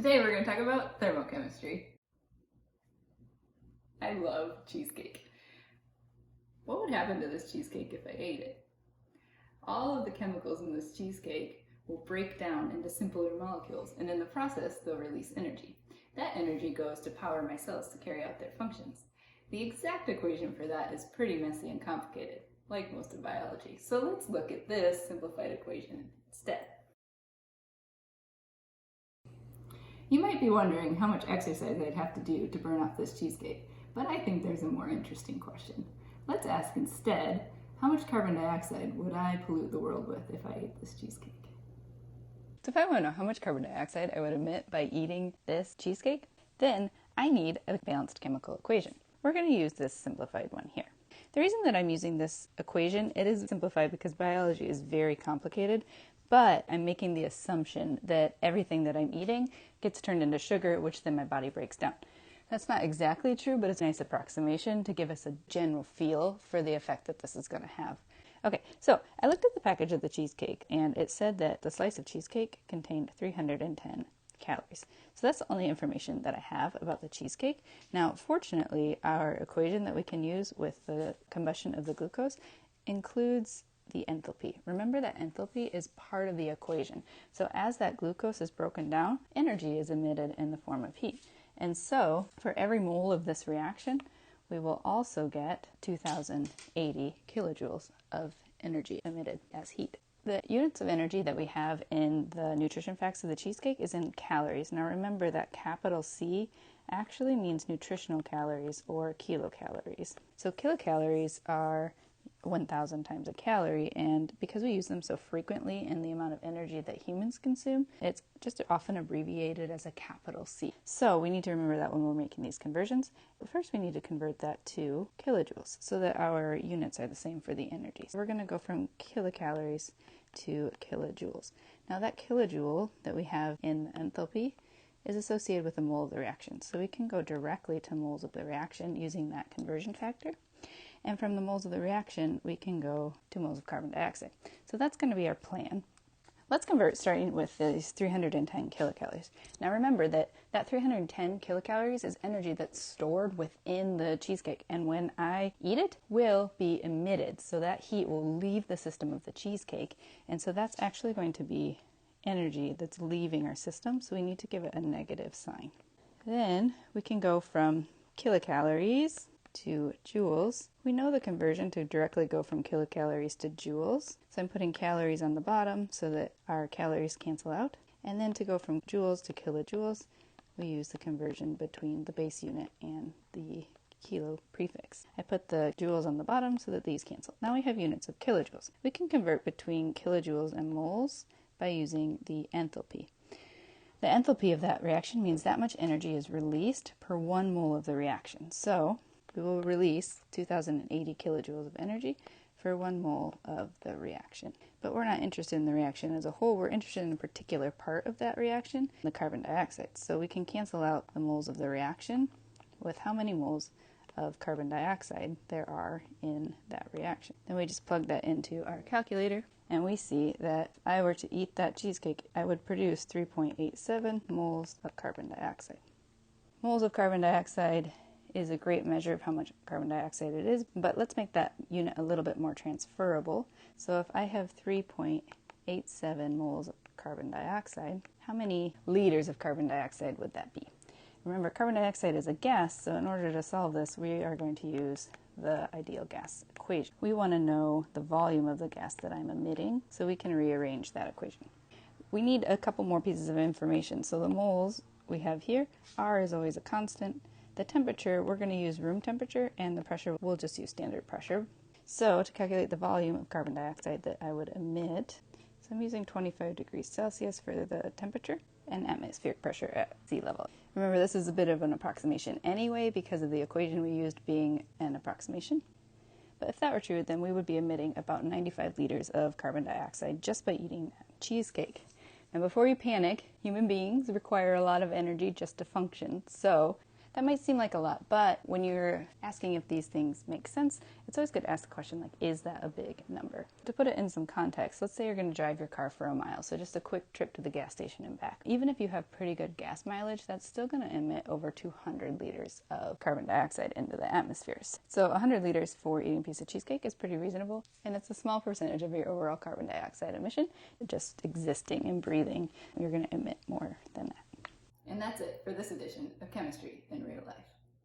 Today we're going to talk about thermochemistry. I love cheesecake. What would happen to this cheesecake if I ate it? All of the chemicals in this cheesecake will break down into simpler molecules, and in the process they'll release energy. That energy goes to power my cells to carry out their functions. The exact equation for that is pretty messy and complicated, like most of biology. So let's look at this simplified equation instead. You might be wondering how much exercise I'd have to do to burn off this cheesecake, but I think there's a more interesting question. Let's ask instead, how much carbon dioxide would I pollute the world with if I ate this cheesecake? So if I want to know how much carbon dioxide I would emit by eating this cheesecake, then I need a balanced chemical equation. We're going to use this simplified one here. The reason that I'm using this equation, it is simplified because biology is very complicated, but I'm making the assumption that everything that I'm eating gets turned into sugar, which then my body breaks down. That's not exactly true, but it's a nice approximation to give us a general feel for the effect that this is going to have. Okay, so I looked at the package of the cheesecake, and it said that the slice of cheesecake contained 310 calories. So that's the only information that I have about the cheesecake. Now, fortunately, our equation that we can use with the combustion of the glucose includes the enthalpy. Remember that enthalpy is part of the equation. So as that glucose is broken down, energy is emitted in the form of heat. And so for every mole of this reaction, we will also get 2080 kilojoules of energy emitted as heat. The units of energy that we have in the nutrition facts of the cheesecake is in calories. Now remember that capital C actually means nutritional calories or kilocalories. So kilocalories are 1,000 times a calorie, and because we use them so frequently in the amount of energy that humans consume, it's just often abbreviated as a capital C. So we need to remember that when we're making these conversions. But first we need to convert that to kilojoules so that our units are the same for the energy. So we're going to go from kilocalories to kilojoules. Now that kilojoule that we have in enthalpy is associated with a mole of the reaction. So we can go directly to moles of the reaction using that conversion factor. And from the moles of the reaction, we can go to moles of carbon dioxide. So that's going to be our plan. Let's convert starting with these 310 kilocalories. Now remember that 310 kilocalories is energy that's stored within the cheesecake. And when I eat it, will be emitted. So that heat will leave the system of the cheesecake. And so that's actually going to be energy that's leaving our system. So we need to give it a negative sign. Then we can go from kilocalories to joules. We know the conversion to directly go from kilocalories to joules. So I'm putting calories on the bottom so that our calories cancel out. And then to go from joules to kilojoules, we use the conversion between the base unit and the kilo prefix. I put the joules on the bottom so that these cancel. Now we have units of kilojoules. We can convert between kilojoules and moles by using the enthalpy. The enthalpy of that reaction means that much energy is released per 1 mole of the reaction. So we will release 2080 kilojoules of energy for 1 mole of the reaction. But we're not interested in the reaction as a whole. We're interested in a particular part of that reaction, the carbon dioxide. So we can cancel out the moles of the reaction with how many moles of carbon dioxide there are in that reaction. Then we just plug that into our calculator, and we see that if I were to eat that cheesecake, I would produce 3.87 moles of carbon dioxide. Moles of carbon dioxide is a great measure of how much carbon dioxide it is, but let's make that unit a little bit more transferable. So if I have 3.87 moles of carbon dioxide, how many liters of carbon dioxide would that be? Remember, carbon dioxide is a gas, so in order to solve this, we are going to use the ideal gas equation. We want to know the volume of the gas that I'm emitting, so we can rearrange that equation. We need a couple more pieces of information. So the moles we have here, R is always a constant. The temperature, we're going to use room temperature, and the pressure, we'll just use standard pressure. So to calculate the volume of carbon dioxide that I would emit, so I'm using 25 degrees Celsius for the temperature and atmospheric pressure at sea level. Remember, this is a bit of an approximation anyway because of the equation we used being an approximation. But if that were true, then we would be emitting about 95 liters of carbon dioxide just by eating that cheesecake. And before you panic, human beings require a lot of energy just to function. So That might seem like a lot, but when you're asking if these things make sense, it's always good to ask the question like, is that a big number? To put it in some context, let's say you're going to drive your car for a mile, so just a quick trip to the gas station and back. Even if you have pretty good gas mileage, that's still going to emit over 200 liters of carbon dioxide into the atmosphere. So 100 liters for eating a piece of cheesecake is pretty reasonable, and it's a small percentage of your overall carbon dioxide emission. Just existing and breathing, you're going to emit more than that. And that's it for this edition of Chemistry in Real Life.